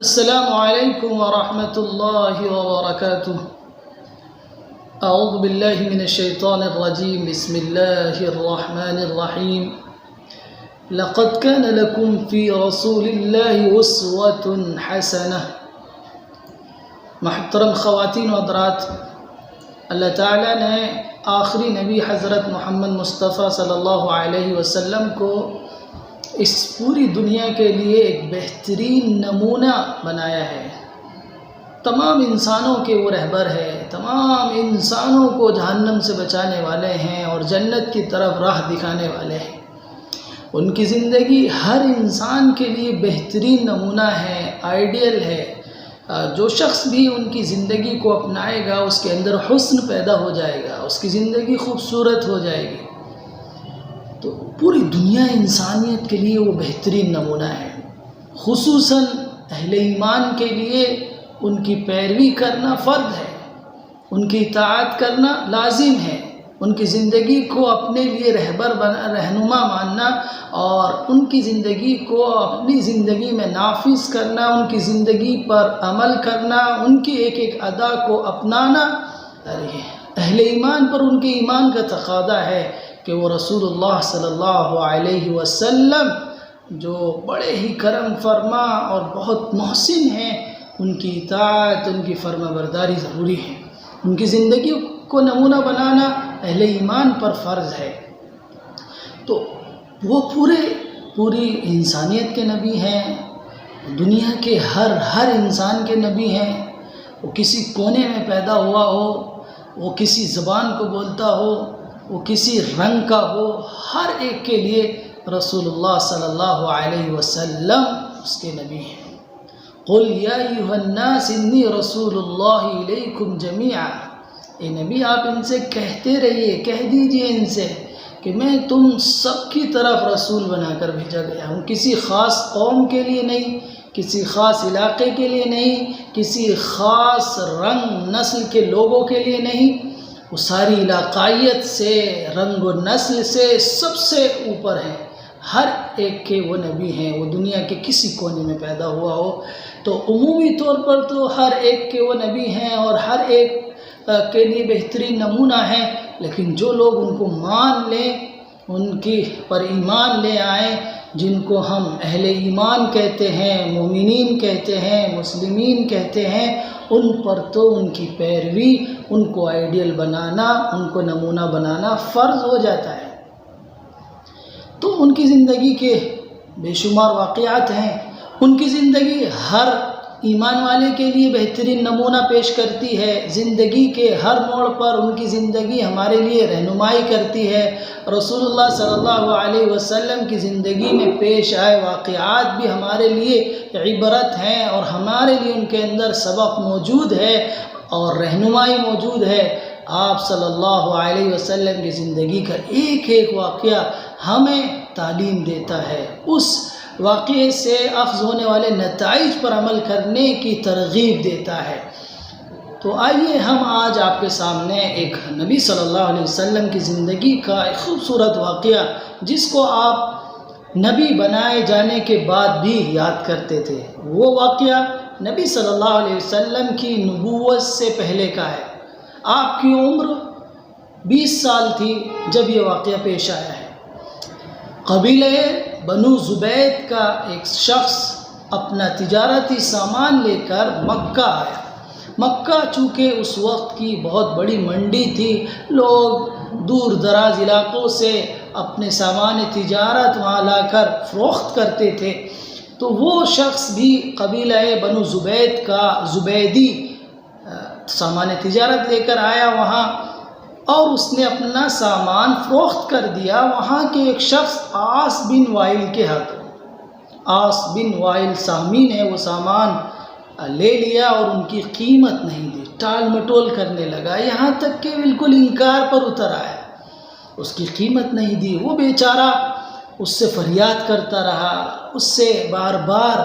السلام علیکم ورحمۃ اللہ وبرکاتہ۔ اعوذ باللہ من الشیطان الرجیم، بسم اللہ الرحمن الرحیم۔ لقد كان لكم في رسول الله اسوة حسنہ۔ محترم خواتین و حضرات، اللہ تعالیٰ نے آخری نبی حضرت محمد مصطفیٰ صلی اللہ علیہ وسلم کو اس پوری دنیا کے لیے ایک بہترین نمونہ بنایا ہے۔ تمام انسانوں کے وہ رہبر ہے، تمام انسانوں کو جہنم سے بچانے والے ہیں اور جنت کی طرف راہ دکھانے والے ہیں۔ ان کی زندگی ہر انسان کے لیے بہترین نمونہ ہے، آئیڈیل ہے۔ جو شخص بھی ان کی زندگی کو اپنائے گا اس کے اندر حسن پیدا ہو جائے گا، اس کی زندگی خوبصورت ہو جائے گی۔ تو پوری دنیا انسانیت کے لیے وہ بہترین نمونہ ہے، خصوصاً اہل ایمان کے لیے ان کی پیروی کرنا فرض ہے، ان کی اطاعت کرنا لازم ہے، ان کی زندگی کو اپنے لیے رہنما ماننا اور ان کی زندگی کو اپنی زندگی میں نافذ کرنا، ان کی زندگی پر عمل کرنا، ان کی ایک ایک ادا کو اپنانا اہل ایمان پر ان کے ایمان کا تقاضا ہے کہ وہ رسول اللہ صلی اللہ علیہ وسلم جو بڑے ہی کرم فرما اور بہت محسن ہیں، ان کی اطاعت، ان کی فرما برداری ضروری ہے۔ ان کی زندگی کو نمونہ بنانا اہل ایمان پر فرض ہے۔ تو وہ پوری انسانیت کے نبی ہیں، دنیا کے ہر انسان کے نبی ہیں۔ وہ کسی کونے میں پیدا ہوا ہو، وہ کسی زبان کو بولتا ہو، وہ کسی رنگ کا ہو، ہر ایک کے لیے رسول اللہ صلی اللہ علیہ وسلم اس کے نبی ہیں۔ قُلْ يَا أَيُّهَا النَّاسِ إِنِّي رَسُولُ اللَّهِ إِلَيْكُمْ جَمِيعًا۔ اے نبی آپ ان سے کہتے رہیے، کہہ دیجئے ان سے کہ میں تم سب کی طرف رسول بنا کر بھیجا گیا ہوں، کسی خاص قوم کے لیے نہیں، کسی خاص علاقے کے لیے نہیں، کسی خاص رنگ نسل کے لوگوں کے لیے نہیں۔ وہ ساری علاقائیت سے، رنگ و نسل سے سب سے اوپر ہیں، ہر ایک کے وہ نبی ہیں، وہ دنیا کے کسی کونے میں پیدا ہوا ہو۔ تو عمومی طور پر تو ہر ایک کے وہ نبی ہیں اور ہر ایک کے لیے بہترین نمونہ ہیں، لیکن جو لوگ ان کو مان لیں، ان کی پر ایمان لے آئیں، جن کو ہم اہل ایمان کہتے ہیں، مومنین کہتے ہیں، مسلمین کہتے ہیں، ان پر تو ان کی پیروی، ان کو آئیڈیل بنانا، ان کو نمونہ بنانا فرض ہو جاتا ہے۔ تو ان کی زندگی کے بے شمار واقعات ہیں، ان کی زندگی ہر ایمان والے کے لیے بہترین نمونہ پیش کرتی ہے، زندگی کے ہر موڑ پر ان کی زندگی ہمارے لیے رہنمائی کرتی ہے۔ رسول اللہ صلی اللہ علیہ وسلم کی زندگی میں پیش آئے واقعات بھی ہمارے لیے عبرت ہیں اور ہمارے لیے ان کے اندر سبق موجود ہے اور رہنمائی موجود ہے۔ آپ صلی اللہ علیہ وسلم کی زندگی کا ایک ایک واقعہ ہمیں تعلیم دیتا ہے، اس واقعے سے اخذ ہونے والے نتائج پر عمل کرنے کی ترغیب دیتا ہے۔ تو آئیے ہم آج آپ کے سامنے ایک نبی صلی اللہ علیہ وسلم کی زندگی کا ایک خوبصورت واقعہ، جس کو آپ نبی بنائے جانے کے بعد بھی یاد کرتے تھے، وہ واقعہ نبی صلی اللہ علیہ وسلم کی نبوت سے پہلے کا ہے۔ آپ کی عمر 20 سال تھی جب یہ واقعہ پیش آیا ہے۔ قبیلہ بنو زبید کا ایک شخص اپنا تجارتی سامان لے کر مکہ آیا۔ مکہ چونکہ اس وقت کی بہت بڑی منڈی تھی، لوگ دور دراز علاقوں سے اپنے سامان تجارت وہاں لا کر فروخت کرتے تھے۔ تو وہ شخص بھی قبیلہ بنو زبید کا زبیدی سامان تجارت لے کر آیا وہاں، اور اس نے اپنا سامان فروخت کر دیا وہاں کے ایک شخص عاص بن وائل کے ہاتھوں۔ عاص بن وائل سامی نے وہ سامان لے لیا اور ان کی قیمت نہیں دی، ٹال مٹول کرنے لگا، یہاں تک کہ بالکل انکار پر اتر آیا، اس کی قیمت نہیں دی۔ وہ بیچارہ اس سے فریاد کرتا رہا، اس سے بار بار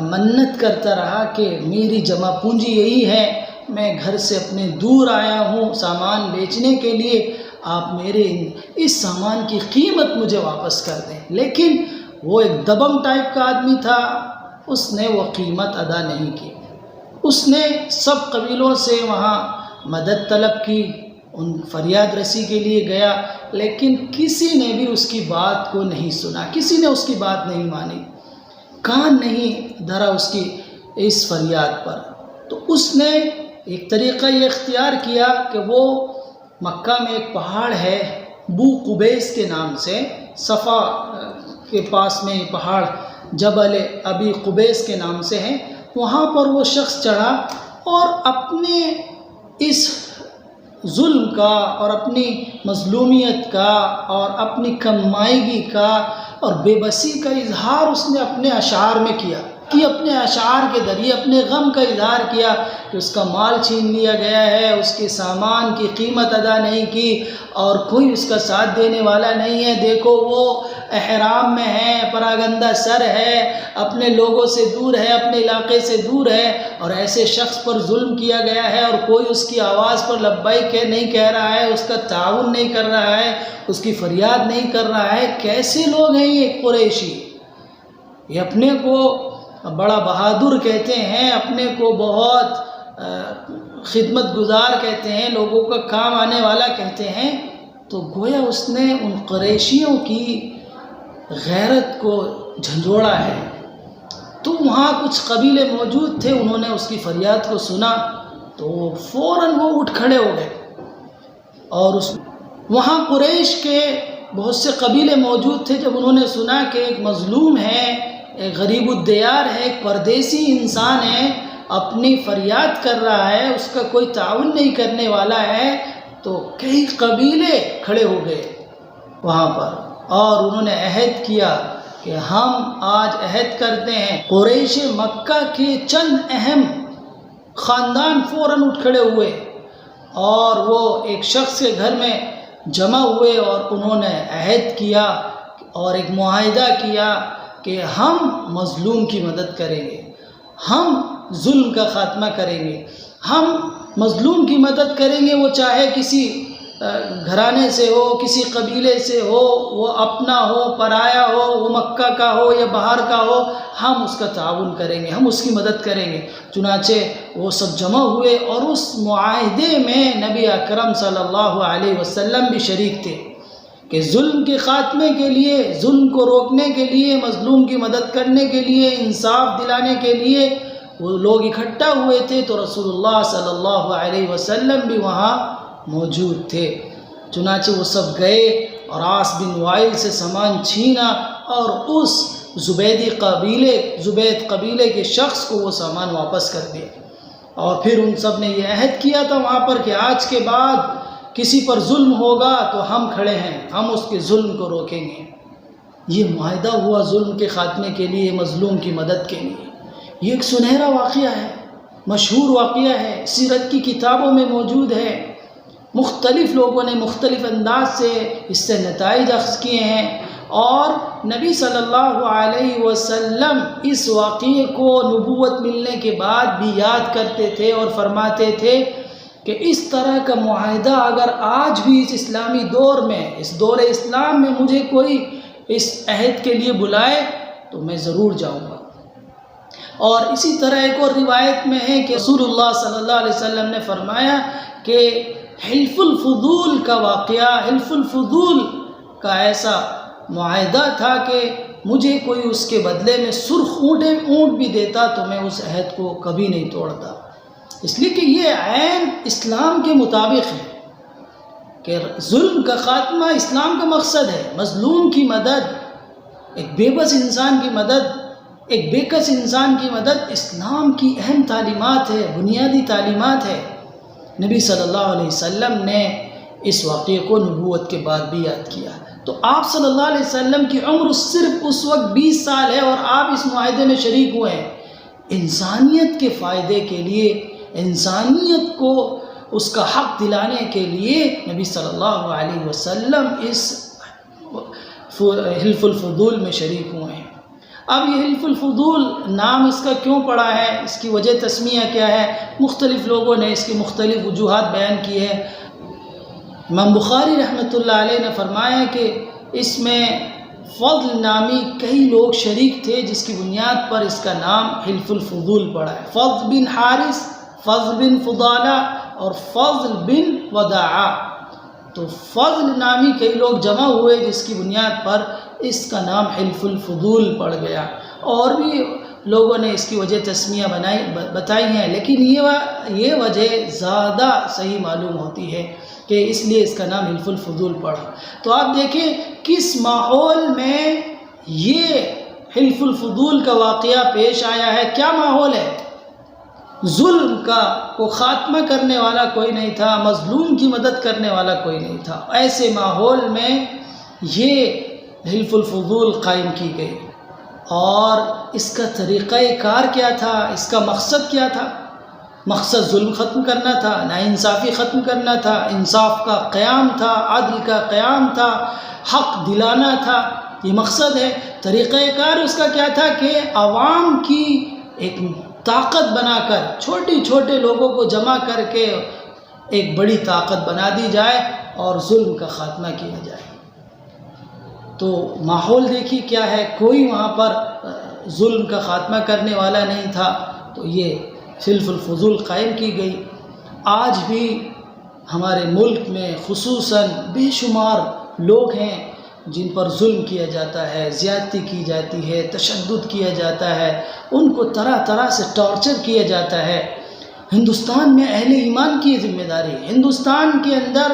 منت کرتا رہا کہ میری جمع پونجی یہی ہے، میں گھر سے اپنے دور آیا ہوں سامان بیچنے کے لیے، آپ میرے اس سامان کی قیمت مجھے واپس کر دیں۔ لیکن وہ ایک دبنگ ٹائپ کا آدمی تھا، اس نے وہ قیمت ادا نہیں کی۔ اس نے سب قبیلوں سے وہاں مدد طلب کی، ان فریاد رسی کے لیے گیا، لیکن کسی نے بھی اس کی بات کو نہیں سنا، کسی نے اس کی بات نہیں مانی، کان نہیں دھرا اس کی اس فریاد پر۔ تو اس نے ایک طریقہ یہ اختیار کیا کہ وہ مکہ میں ایک پہاڑ ہے بو قبیس کے نام سے، صفا کے پاس میں یہ پہاڑ جبل ابی قبیس کے نام سے ہے، وہاں پر وہ شخص چڑھا اور اپنے اس ظلم کا اور اپنی مظلومیت کا اور اپنی کمائیگی کا اور بے بسی کا اظہار اس نے اپنے اشعار میں کیا کہ اپنے اشعار کے ذریعے اپنے غم کا اظہار کیا کہ اس کا مال چھین لیا گیا ہے، اس کے سامان کی قیمت ادا نہیں کی اور کوئی اس کا ساتھ دینے والا نہیں ہے۔ دیکھو وہ احرام میں ہے، پراگندہ سر ہے، اپنے لوگوں سے دور ہے، اپنے علاقے سے دور ہے، اور ایسے شخص پر ظلم کیا گیا ہے اور کوئی اس کی آواز پر لبیک نہیں کہہ رہا ہے، اس کا تعاون نہیں کر رہا ہے، اس کی فریاد نہیں کر رہا ہے۔ کیسے لوگ ہیں یہ قریشی؟ یہ اپنے کو بڑا بہادر کہتے ہیں، اپنے کو بہت خدمت گزار کہتے ہیں، لوگوں کا کام آنے والا کہتے ہیں۔ تو گویا اس نے ان قریشیوں کی غیرت کو جھنجھوڑا ہے۔ تو وہاں کچھ قبیلے موجود تھے، انہوں نے اس کی فریاد کو سنا تو فوراً وہ اٹھ کھڑے ہو گئے، اور وہاں قریش کے بہت سے قبیلے موجود تھے۔ جب انہوں نے سنا کہ ایک مظلوم ہے، ایک غریب الدیار ہے، ایک پردیسی انسان ہے، اپنی فریاد کر رہا ہے، اس کا کوئی تعاون نہیں کرنے والا ہے، تو کئی قبیلے کھڑے ہو گئے وہاں پر، اور انہوں نے عہد کیا کہ ہم آج عہد کرتے ہیں۔ قریش مکہ کے چند اہم خاندان فوراً اٹھ کھڑے ہوئے اور وہ ایک شخص کے گھر میں جمع ہوئے، اور انہوں نے عہد کیا اور ایک معاہدہ کیا کہ ہم مظلوم کی مدد کریں گے، ہم ظلم کا خاتمہ کریں گے، ہم مظلوم کی مدد کریں گے، وہ چاہے کسی گھرانے سے ہو، کسی قبیلے سے ہو، وہ اپنا ہو، پرایا ہو، وہ مکہ کا ہو یا باہر کا ہو، ہم اس کا تعاون کریں گے، ہم اس کی مدد کریں گے۔ چنانچہ وہ سب جمع ہوئے، اور اس معاہدے میں نبی اکرم صلی اللہ علیہ وسلم بھی شریک تھے کہ ظلم کے خاتمے کے لیے، ظلم کو روکنے کے لیے، مظلوم کی مدد کرنے کے لیے، انصاف دلانے کے لیے وہ لوگ اکٹھا ہوئے تھے، تو رسول اللہ صلی اللہ علیہ وسلم بھی وہاں موجود تھے۔ چنانچہ وہ سب گئے اور عاص بن وائل سے سامان چھینا اور اس زبید قبیلے کے شخص کو وہ سامان واپس کر دیا، اور پھر ان سب نے یہ عہد کیا تھا وہاں پر کہ آج کے بعد کسی پر ظلم ہوگا تو ہم کھڑے ہیں، ہم اس کے ظلم کو روکیں گے۔ یہ معاہدہ ہوا ظلم کے خاتمے کے لیے، مظلوم کی مدد کے لیے۔ یہ ایک سنہرا واقعہ ہے، مشہور واقعہ ہے، سیرت کی کتابوں میں موجود ہے، مختلف لوگوں نے مختلف انداز سے اس سے نتائج اخذ کیے ہیں، اور نبی صلی اللہ علیہ وسلم اس واقعے کو نبوت ملنے کے بعد بھی یاد کرتے تھے اور فرماتے تھے کہ اس طرح کا معاہدہ اگر آج بھی اس اسلامی دور میں، اس دور اسلام میں مجھے کوئی اس عہد کے لیے بلائے تو میں ضرور جاؤں گا۔ اور اسی طرح ایک اور روایت میں ہے کہ رسول اللہ صلی اللہ علیہ وسلم نے فرمایا کہ حلف الفضول کا واقعہ، حلف الفضول کا ایسا معاہدہ تھا کہ مجھے کوئی اس کے بدلے میں سرخ اونٹ بھی دیتا تو میں اس عہد کو کبھی نہیں توڑتا، اس لیے کہ یہ عین اسلام کے مطابق ہے کہ ظلم کا خاتمہ اسلام کا مقصد ہے، مظلوم کی مدد، ایک بے بس انسان کی مدد، ایک بے کس انسان کی مدد اسلام کی اہم تعلیمات ہے، بنیادی تعلیمات ہے۔ نبی صلی اللہ علیہ وسلم نے اس واقعے کو نبوت کے بعد بھی یاد کیا۔ تو آپ صلی اللہ علیہ وسلم کی عمر صرف اس وقت 20 سال ہے، اور آپ اس معاہدے میں شریک ہوئے ہیں۔ انسانیت کے فائدے کے لیے، انسانیت کو اس کا حق دلانے کے لیے نبی صلی اللہ علیہ وسلم اس حلف الفضول میں شریک ہوئے ہیں۔ اب یہ حلف الفضول نام اس کا کیوں پڑا ہے، اس کی وجہ تسمیہ کیا ہے، مختلف لوگوں نے اس کی مختلف وجوہات بیان کی ہے۔ امام بخاری رحمۃ اللہ علیہ نے فرمایا کہ اس میں فضل نامی کئی لوگ شریک تھے جس کی بنیاد پر اس کا نام حلف الفضول پڑا ہے۔ فضل بن حارث، فضل بن فضالہ اور فضل بن وداعہ، تو فضل نامی کئی لوگ جمع ہوئے جس کی بنیاد پر اس کا نام حلف الفضول پڑ گیا۔ اور بھی لوگوں نے اس کی وجہ تسمیہ بتائی ہیں، لیکن یہ وجہ زیادہ صحیح معلوم ہوتی ہے کہ اس لیے اس کا نام حلف الفضول پڑا۔ تو آپ دیکھیں کس ماحول میں یہ حلف الفضول کا واقعہ پیش آیا ہے، کیا ماحول ہے؟ ظلم کا کو خاتمہ کرنے والا کوئی نہیں تھا، مظلوم کی مدد کرنے والا کوئی نہیں تھا، ایسے ماحول میں یہ حلف الفضول قائم کی گئی۔ اور اس کا طریقہ کار کیا تھا، اس کا مقصد کیا تھا؟ مقصد ظلم ختم کرنا تھا، ناانصافی ختم کرنا تھا، انصاف کا قیام تھا، عدل کا قیام تھا، حق دلانا تھا، یہ مقصد ہے۔ طریقہ کار اس کا کیا تھا کہ عوام کی ایک طاقت بنا کر، چھوٹی چھوٹے لوگوں کو جمع کر کے ایک بڑی طاقت بنا دی جائے اور ظلم کا خاتمہ کیا جائے۔ تو ماحول دیکھیے کیا ہے، کوئی وہاں پر ظلم کا خاتمہ کرنے والا نہیں تھا، تو یہ حلف الفضول قائم کی گئی۔ آج بھی ہمارے ملک میں خصوصاً بے شمار لوگ ہیں جن پر ظلم کیا جاتا ہے، زیادتی کی جاتی ہے، تشدد کیا جاتا ہے، ان کو طرح طرح سے ٹارچر کیا جاتا ہے۔ ہندوستان میں اہل ایمان کی ذمہ داری، ہندوستان کے اندر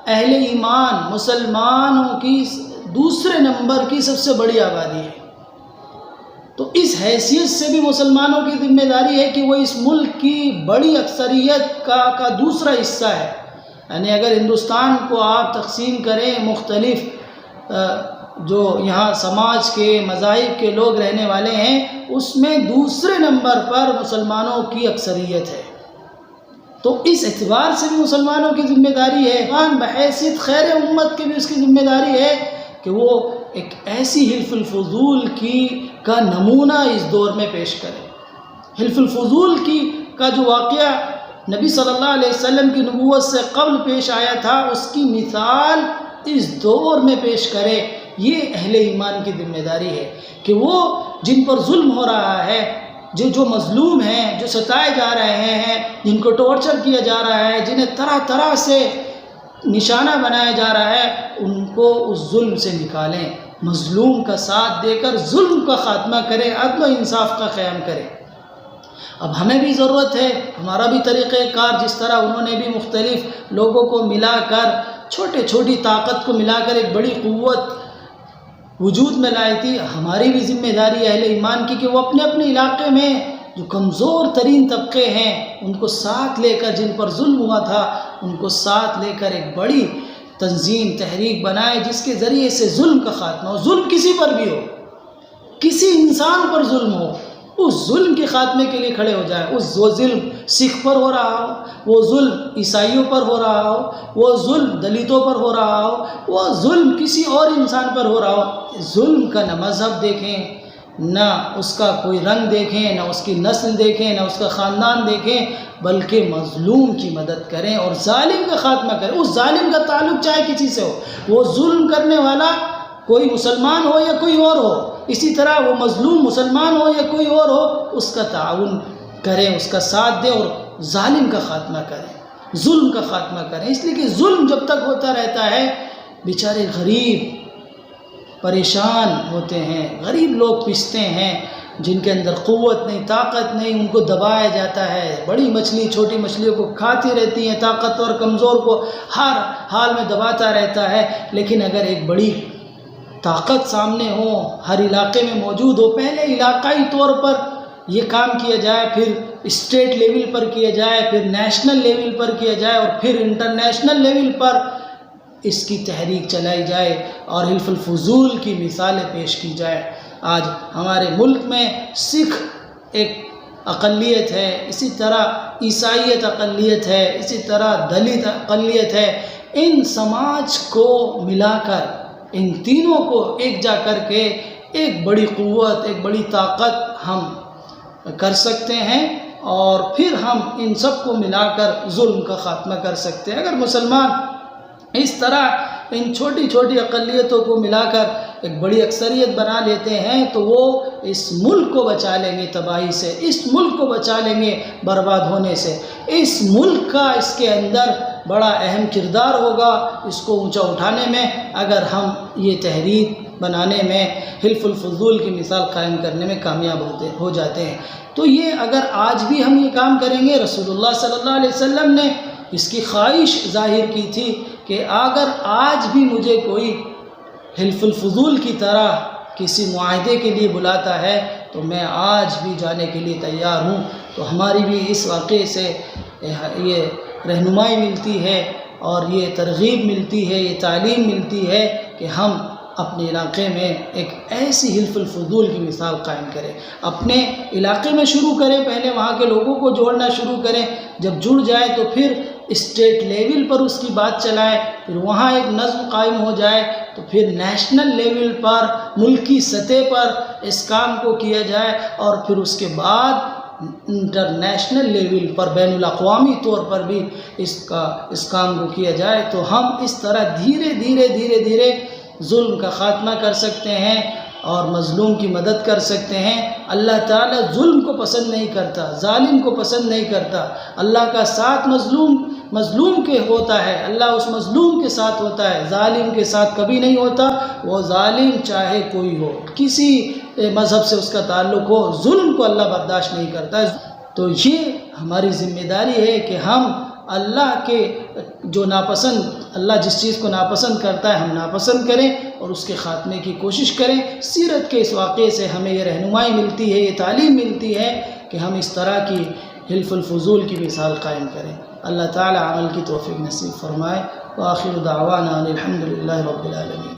اہل ایمان مسلمانوں کی دوسرے نمبر کی سب سے بڑی آبادی ہے، تو اس حیثیت سے بھی مسلمانوں کی ذمہ داری ہے کہ وہ اس ملک کی بڑی اکثریت کا دوسرا حصہ ہے۔ یعنی اگر ہندوستان کو آپ تقسیم کریں، مختلف جو یہاں سماج کے مذاہب کے لوگ رہنے والے ہیں، اس میں دوسرے نمبر پر مسلمانوں کی اکثریت ہے، تو اس اعتبار سے بھی مسلمانوں کی ذمہ داری ہے، بحیثیت خیر امت کی بھی اس کی ذمہ داری ہے کہ وہ ایک ایسی حلف الفضول کا نمونہ اس دور میں پیش کرے۔ حلف الفضول کا جو واقعہ نبی صلی اللہ علیہ وسلم کی نبوت سے قبل پیش آیا تھا، اس کی مثال اس دور میں پیش کرے، یہ اہل ایمان کی ذمہ داری ہے کہ وہ جن پر ظلم ہو رہا ہے، جو مظلوم ہیں، جو ستائے جا رہے ہیں، جن کو ٹارچر کیا جا رہا ہے، جنہیں طرح طرح سے نشانہ بنایا جا رہا ہے، ان کو اس ظلم سے نکالیں، مظلوم کا ساتھ دے کر ظلم کا خاتمہ کریں، عدل و انصاف کا قیام کریں۔ اب ہمیں بھی ضرورت ہے، ہمارا بھی طریقہ کار، جس طرح انہوں نے بھی مختلف لوگوں کو ملا کر، چھوٹی طاقت کو ملا کر ایک بڑی قوت وجود میں لائی تھی، ہماری بھی ذمہ داری اہل ایمان کی کہ وہ اپنے اپنے علاقے میں جو کمزور ترین طبقے ہیں ان کو ساتھ لے کر، جن پر ظلم ہوا تھا ان کو ساتھ لے کر ایک بڑی تنظیم تحریک بنائے جس کے ذریعے سے ظلم کا خاتمہ ہو۔ ظلم کسی پر بھی ہو، کسی انسان پر ظلم ہو، اس ظلم کے خاتمے کے لیے کھڑے ہو جائے۔ وہ ظلم سکھ پر ہو رہا ہو، وہ ظلم عیسائیوں پر ہو رہا ہو، وہ ظلم دلتوں پر ہو رہا ہو، وہ ظلم کسی اور انسان پر ہو رہا ہو، ظلم کا نہ مذہب دیکھیں، نہ اس کا کوئی رنگ دیکھیں، نہ اس کی نسل دیکھیں، نہ اس کا خاندان دیکھیں، بلکہ مظلوم کی مدد کریں اور ظالم کا خاتمہ کریں۔ اس ظالم کا تعلق چاہے کسی سے ہو، وہ ظلم کرنے والا کوئی مسلمان ہو یا کوئی اور ہو، اسی طرح وہ مظلوم مسلمان ہو یا کوئی اور ہو، اس کا تعاون کریں، اس کا ساتھ دیں اور ظالم کا خاتمہ کریں، ظلم کا خاتمہ کریں۔ اس لیے کہ ظلم جب تک ہوتا رہتا ہے، بیچارے غریب پریشان ہوتے ہیں، غریب لوگ پستے ہیں، جن کے اندر قوت نہیں، طاقت نہیں، ان کو دبایا جاتا ہے۔ بڑی مچھلی چھوٹی مچھلیوں کو کھاتی رہتی ہیں، طاقتور کمزور کو ہر حال میں دباتا رہتا ہے۔ لیکن اگر ایک بڑی طاقت سامنے ہو، ہر علاقے میں موجود ہو، پہلے علاقائی طور پر یہ کام کیا جائے، پھر اسٹیٹ لیول پر کیا جائے، پھر نیشنل لیول پر کیا جائے اور پھر انٹرنیشنل لیول پر اس کی تحریک چلائی جائے اور حلف الفضول کی مثالیں پیش کی جائے۔ آج ہمارے ملک میں سکھ ایک اقلیت ہے، اسی طرح عیسائیت اقلیت ہے، اسی طرح دلت اقلیت ہے۔ ان سماج کو ملا کر، ان تینوں کو ایک جا کر کے ایک بڑی قوت، ایک بڑی طاقت ہم کر سکتے ہیں اور پھر ہم ان سب کو ملا کر ظلم کا خاتمہ کر سکتے ہیں۔ اگر مسلمان اس طرح ان چھوٹی چھوٹی اقلیتوں کو ملا کر ایک بڑی اکثریت بنا لیتے ہیں تو وہ اس ملک کو بچا لیں گے تباہی سے، اس ملک کو بچا لیں گے برباد ہونے سے۔ اس ملک کا اس کے اندر بڑا اہم کردار ہوگا اس کو اونچا اٹھانے میں، اگر ہم یہ تحریک بنانے میں، حلف الفضول کی مثال قائم کرنے میں کامیاب ہو جاتے ہیں۔ تو یہ اگر آج بھی ہم یہ کام کریں گے، رسول اللہ صلی اللہ علیہ وسلم نے اس کی خواہش ظاہر کی تھی کہ اگر آج بھی مجھے کوئی حلف الفضول کی طرح کسی معاہدے کے لیے بلاتا ہے تو میں آج بھی جانے کے لیے تیار ہوں۔ تو ہماری بھی اس واقعے سے یہ رہنمائی ملتی ہے اور یہ ترغیب ملتی ہے، یہ تعلیم ملتی ہے کہ ہم اپنے علاقے میں ایک ایسی حلف الفضول کی مثال قائم کریں، اپنے علاقے میں شروع کریں، پہلے وہاں کے لوگوں کو جوڑنا شروع کریں، جب جڑ جائیں تو پھر اسٹیٹ لیول پر اس کی بات چلائیں، پھر وہاں ایک نظم قائم ہو جائے تو پھر نیشنل لیول پر، ملکی سطح پر اس کام کو کیا جائے، اور پھر اس کے بعد انٹرنیشنل لیول پر، بین الاقوامی طور پر بھی اس کام کو کیا جائے، تو ہم اس طرح دھیرے دھیرے ظلم کا خاتمہ کر سکتے ہیں اور مظلوم کی مدد کر سکتے ہیں۔ اللہ تعالیٰ ظلم کو پسند نہیں کرتا، ظالم کو پسند نہیں کرتا۔ اللہ کا ساتھ مظلوم کے ہوتا ہے، اللہ اس مظلوم کے ساتھ ہوتا ہے، ظالم کے ساتھ کبھی نہیں ہوتا۔ وہ ظالم چاہے کوئی ہو، کسی مذہب سے اس کا تعلق ہو، ظلم کو اللہ برداشت نہیں کرتا۔ تو یہ ہماری ذمہ داری ہے کہ ہم اللہ کے جو ناپسند، اللہ جس چیز کو ناپسند کرتا ہے ہم ناپسند کریں اور اس کے خاتمے کی کوشش کریں۔ سیرت کے اس واقعے سے ہمیں یہ رہنمائی ملتی ہے، یہ تعلیم ملتی ہے کہ ہم اس طرح کی حلف الفضول کی مثال قائم کریں۔ اللہ تعالی عمل کی توفیق نصیب فرمائے۔ وآخر دعوانا ان الحمد للہ رب العالمین۔